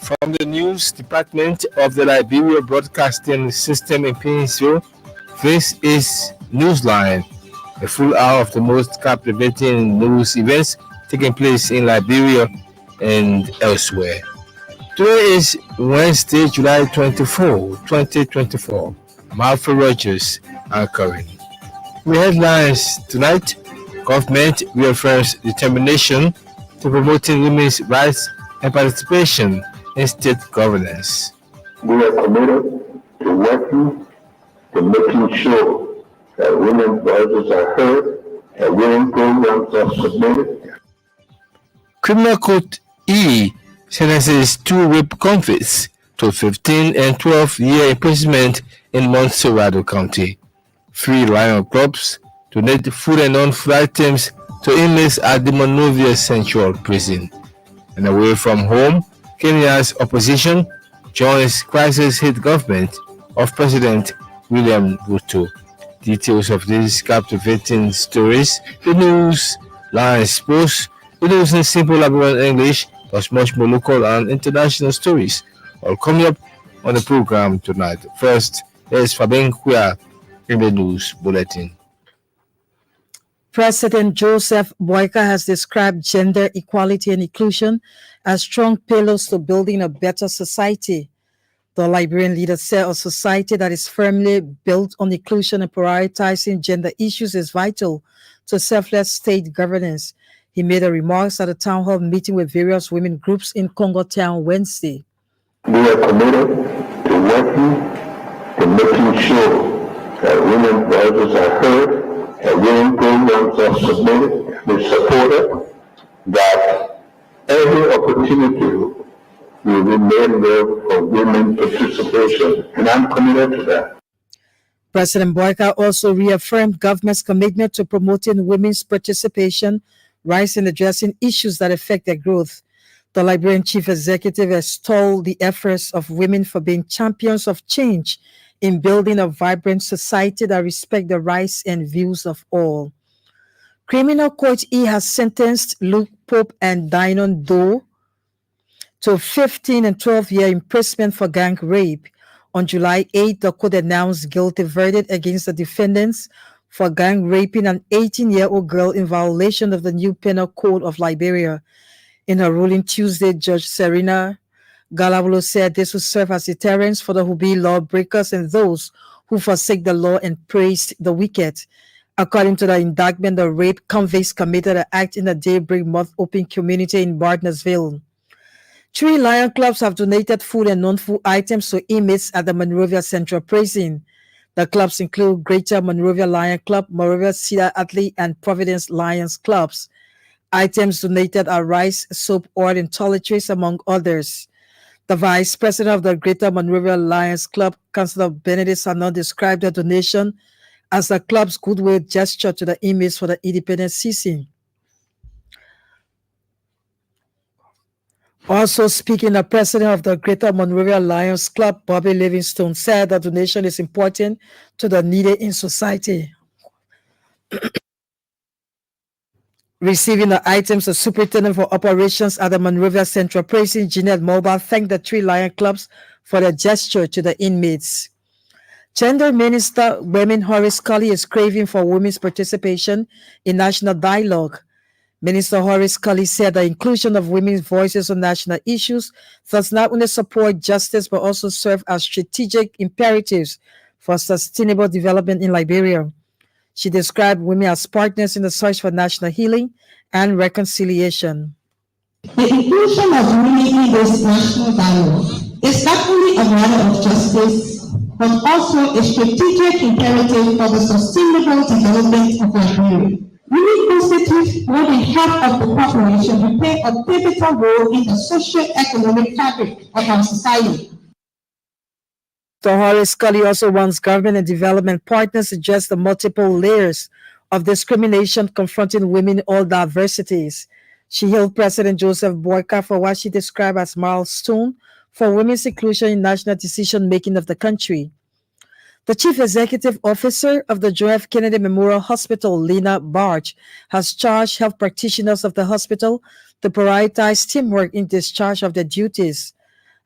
From the news department of the Liberia Broadcasting System in Painesville, this is Newsline, a full hour of the most captivating news events taking place in Liberia and elsewhere. Today is Wednesday, July 24, 2024. Malfa Rogers anchoring. The headlines tonight: government reaffirms determination to promoting women's rights and participation in state governance. We are committed to working to making sure that women's voices are heard and women programs are submitted. Criminal Court E sentences two rape convicts to 15 and 12-year imprisonment in Montserrado County. 3 Lion Clubs donate food and non-food items to inmates at the Monrovia Central Prison. And away from home, Kenya's opposition joins crisis-hit government of President William Ruto. Details of these captivating stories, the news, lines post, the news in simple Liberian English, plus much more local and international stories, all coming up on the program tonight. First, here's Fabien Kuya in the news bulletin. President Joseph Boyka has described gender equality and inclusion as strong pillars to building a better society. The Liberian leader said a society that is firmly built on inclusion and prioritizing gender issues is vital to selfless state governance. He made the remarks at a town hall meeting with various women groups in Congo Town Wednesday. We are committed to working to making sure that women's voices are heard and women programs are submitted, we support it, that every opportunity will be made there for women participation, and I'm committed to that. President Boyka also reaffirmed government's commitment to promoting women's participation, rights, and addressing issues that affect their growth. The Liberian chief executive has told the efforts of women for being champions of change in building a vibrant society that respects the rights and views of all. Criminal Court E has sentenced Luke Pope and Dinon Doe to 15 and 12-year imprisonment for gang rape. On July 8, the court announced guilty verdict against the defendants for gang raping an 18-year-old girl in violation of the new Penal Code of Liberia. In her ruling Tuesday, Judge Serena Galawolo said this would serve as deterrence for the who-be lawbreakers and those who forsake the law and praised the wicked. According to the indictment, the rape convicts committed an act in the Daybreak Moth Open community in Bardnersville. 3 Lion Clubs have donated food and non-food items to inmates at the Monrovia Central Prison. The clubs include Greater Monrovia Lion Club, Monrovia Cedar Athlete, and Providence Lions Clubs. Items donated are rice, soap, oil, and toiletries, among others. The vice president of the Greater Monrovia Lions Club, Councillor Benedict Sanon, described the donation as the club's goodwill gesture to the inmates for the independence season. Also speaking, the president of the Greater Monrovia Lions Club, Bobby Livingstone, said the donation is important to the needy in society. Receiving the items, the superintendent for operations at the Monrovia Central Prison, Jeanette Mobile, thanked the 3 Lion Clubs for their gesture to the inmates. Gender Minister Women Horace Cully is craving for women's participation in national dialogue. Minister Horace Cully said the inclusion of women's voices on national issues does not only support justice but also serve as strategic imperatives for sustainable development in Liberia. She described women as partners in the search for national healing and reconciliation. The inclusion of women in this national dialogue is not only a matter of justice, but also a strategic imperative for the sustainable development of Liberia. Women constitute more than half of the population who play a pivotal role in the socio-economic fabric of our society. Dr. Horace Cully also wants government and development partners to address the multiple layers of discrimination confronting women in all diversities. She hailed President Joseph Boyka for what she described as milestone for women's inclusion in national decision-making of the country. The Chief Executive Officer of the John F. Kennedy Memorial Hospital, Lena Barge, has charged health practitioners of the hospital to prioritize teamwork in discharge of their duties.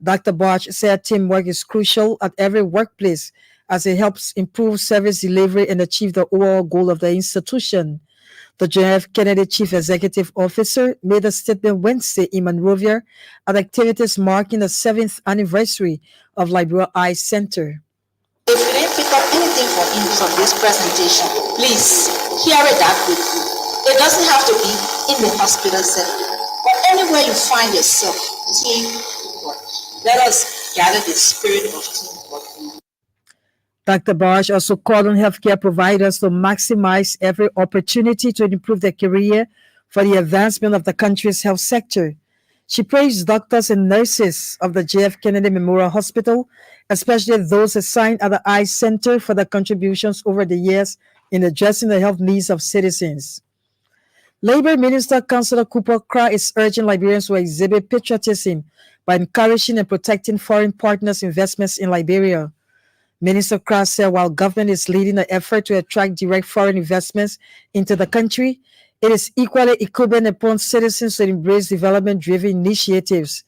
Dr. Barch said teamwork is crucial at every workplace as it helps improve service delivery and achieve the overall goal of the institution. The John F. Kennedy Chief Executive Officer made a statement Wednesday in Monrovia at activities marking the 7th anniversary of Liberia Eye Center. If you didn't pick up anything from this presentation, please hear it that quickly. It doesn't have to be in the hospital setting, but anywhere you find yourself, teamwork. Let us gather the spirit of teamwork. Dr. Barch also called on healthcare providers to maximize every opportunity to improve their career for the advancement of the country's health sector. She praised doctors and nurses of the J.F. Kennedy Memorial Hospital, especially those assigned at the Eye Center, for their contributions over the years in addressing the health needs of citizens. Labor Minister Councillor Cooper Kra is urging Liberians to exhibit patriotism by encouraging and protecting foreign partners' investments in Liberia. Minister Kra said while government is leading the effort to attract direct foreign investments into the country, it is equally incumbent upon citizens to embrace development-driven initiatives.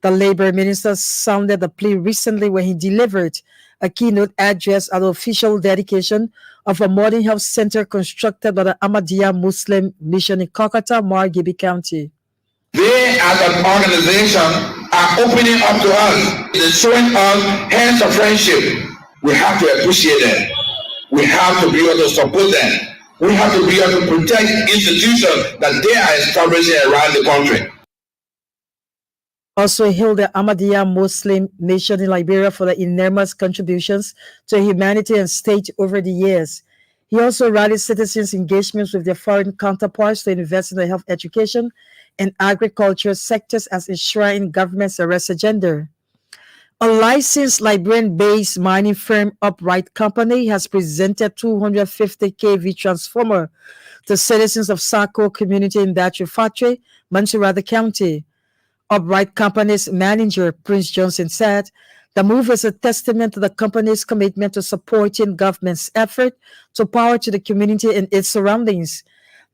The Labor Minister sounded the plea recently when he delivered a keynote address at the official dedication of a modern health center constructed by the Ahmadiyya Muslim Mission in Kolkata, Margibi County. They, as an organization, are opening up to us. They're showing us hands of friendship. We have to appreciate them. We have to be able to support them. We have to be able to protect institutions that they are establishing around the country. Also hailed the Ahmadiyya Muslim Nation in Liberia for the enormous contributions to humanity and state over the years. He also rallied citizens' engagements with their foreign counterparts to invest in the health, education, and agriculture sectors as enshrined in government's arrest agenda. A licensed Liberian-based mining firm, Upright Company, has presented 250 kV transformer to citizens of Sako community in Datri Fatre, Mansurada County. Upright Company's manager, Prince Johnson, said the move is a testament to the company's commitment to supporting government's effort to power to the community and its surroundings.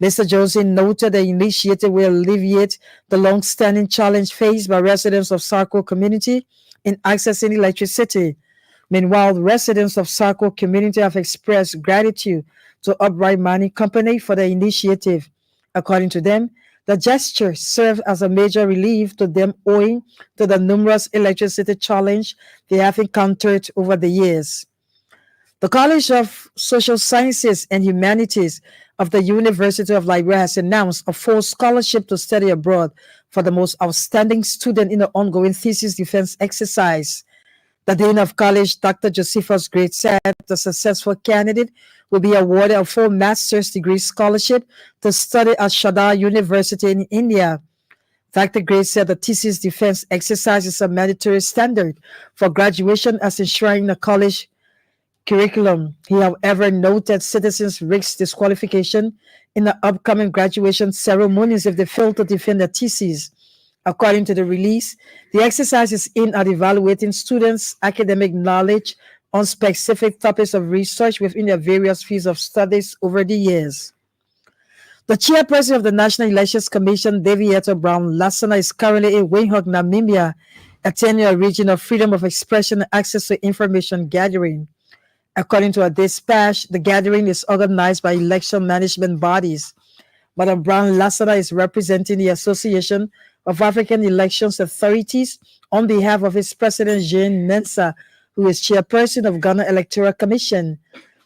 Mr. Johnson noted the initiative will alleviate the long-standing challenge faced by residents of Sako community in accessing electricity. Meanwhile, the residents of Sako community have expressed gratitude to Upright Mining Company for the initiative. According to them, the gesture served as a major relief to them owing to the numerous electricity challenge they have encountered over the years. The College of Social Sciences and Humanities of the University of Liberia has announced a full scholarship to study abroad for the most outstanding student in the ongoing thesis defense exercise. The Dean of College, Dr. Josephus Great, said the successful candidate will be awarded a full master's degree scholarship to study at Shadar University in India. Dr. Great said the thesis defense exercise is a mandatory standard for graduation as enshrined in the college curriculum. He, however, noted citizens risk disqualification in the upcoming graduation ceremonies if they fail to defend their theses. According to the release, the exercise is aimed at evaluating students' academic knowledge on specific topics of research within their various fields of studies over the years. The chairperson of the National Elections Commission, Davietta Brown Lassana, is currently in Windhoek, Namibia, attending a region of freedom of expression and access to information gathering. According to a dispatch, the gathering is organized by election management bodies. Madam Brown Lassana is representing the Association of African Elections Authorities on behalf of its president, Jane Mensah, who is chairperson of Ghana Electoral Commission.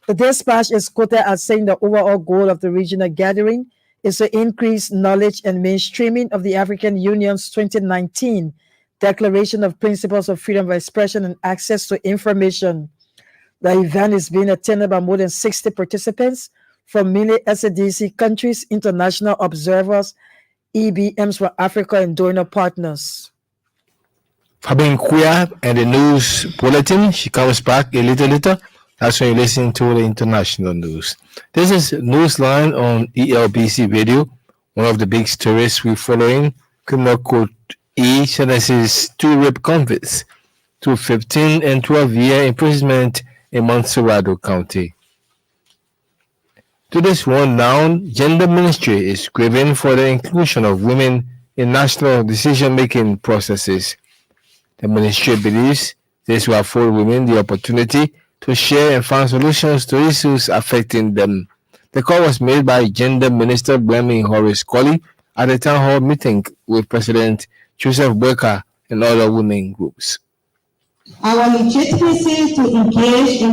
The dispatch is quoted as saying the overall goal of the regional gathering is to increase knowledge and mainstreaming of the African Union's 2019 Declaration of Principles of Freedom of Expression and Access to Information. The event is being attended by more than 60 participants from many SADC countries, international observers, EBMs from Africa, and donor partners. Fabian Kuya and the news bulletin. She comes back a little later. That's when you listen to the international news. This is Newsline on ELBC Radio. One of the big stories we're following, Criminal Code E sentences 2 rape convicts to 15 and 12-year imprisonment in Montserrado County. To this one now, Gender Ministry is grieving for the inclusion of women in national decision-making processes. The ministry believes this will afford women the opportunity to share and find solutions to issues affecting them. The call was made by Gender Minister Bwemi Horace Colley at a town hall meeting with President Joseph Boyka and other women groups. Our legitimacy to engage in